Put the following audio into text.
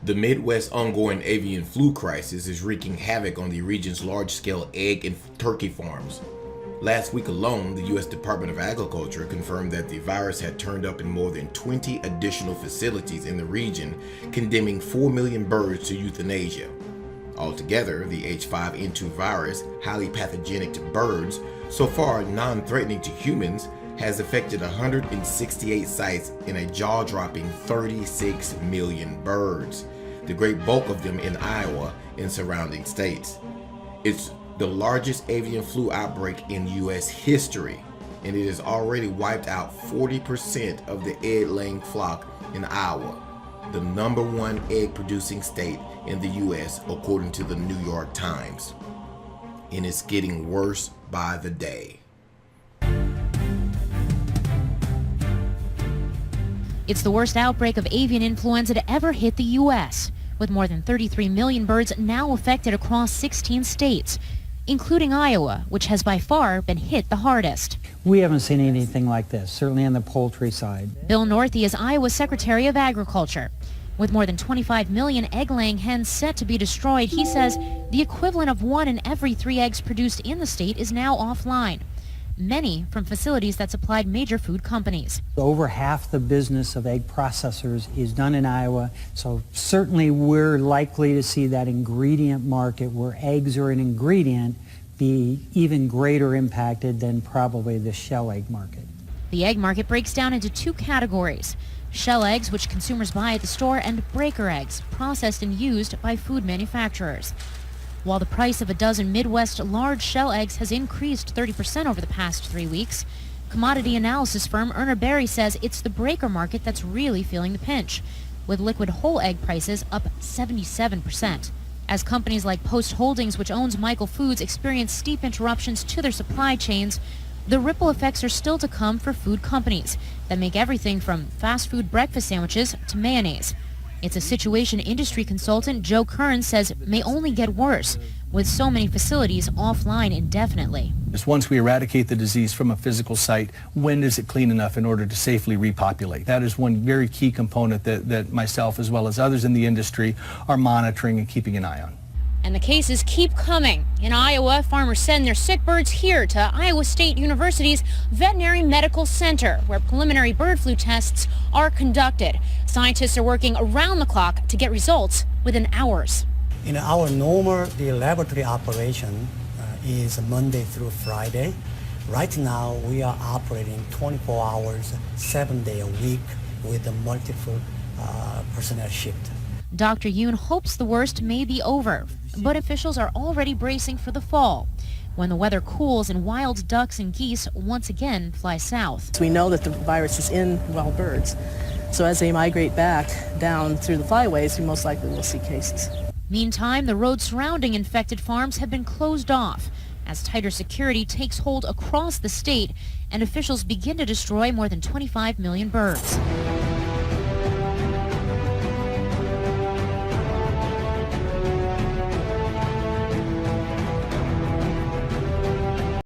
The Midwest's ongoing avian flu crisis is wreaking havoc on the region's large-scale egg and turkey farms. Last week alone, the U.S. Department of Agriculture confirmed that the virus had turned up in more than 20 additional facilities in the region, condemning 4 million birds to euthanasia. Altogether, the H5N2 virus, highly pathogenic to birds, so far non-threatening to humans, has affected 168 sites in a jaw-dropping 36 million birds, the great bulk of them in Iowa and surrounding states. It's the largest avian flu outbreak in U.S. history, and it has already wiped out 40% of the egg-laying flock in Iowa, the #1 egg-producing state in the U.S. according to the New York Times. And it's getting worse by the day. It's the worst outbreak of avian influenza to ever hit the U.S., with more than 33 million birds now affected across 16 states, including Iowa, which has by far been hit the hardest. We haven't seen anything like this, certainly on the poultry side. Bill Northey is Iowa's Secretary of Agriculture. With more than 25 million egg-laying hens set to be destroyed, he says the equivalent of 1 in every 3 eggs produced in the state is now offline, many from facilities that supplied major food companies. Over half the business of egg processors is done in Iowa, so certainly we're likely to see that ingredient market where eggs are an ingredient be even greater impacted than probably the shell egg market. The egg market breaks down into 2 categories: shell eggs, which consumers buy at the store, and breaker eggs, processed and used by food manufacturers. While the price of a dozen Midwest large shell eggs has increased 30% over the past 3 weeks, commodity analysis firm Urner Barry says it's the breaker market that's really feeling the pinch, with liquid whole egg prices up 77%. As companies like Post Holdings, which owns Michael Foods, experience steep interruptions to their supply chains, the ripple effects are still to come for food companies that make everything from fast food breakfast sandwiches to mayonnaise. It's a situation industry consultant Joe Kern says may only get worse, with so many facilities offline indefinitely. Once we eradicate the disease from a physical site, when is it clean enough in order to safely repopulate? That is one very key component that myself as well as others in the industry are monitoring and keeping an eye on. And the cases keep coming. In Iowa, farmers send their sick birds here to Iowa State University's Veterinary Medical Center, where preliminary bird flu tests are conducted. Scientists are working around the clock to get results within hours. In our normal laboratory operation is Monday through Friday. Right now we are operating 24 hours, 7 days a week with a multiple personnel shift. Dr. Yoon hopes the worst may be over, but officials are already bracing for the fall, when the weather cools and wild ducks and geese once again fly south. We know that the virus is in wild birds, so as they migrate back down through the flyways, we most likely will see cases. Meantime, the roads surrounding infected farms have been closed off as tighter security takes hold across the state and officials begin to destroy more than 25 million birds.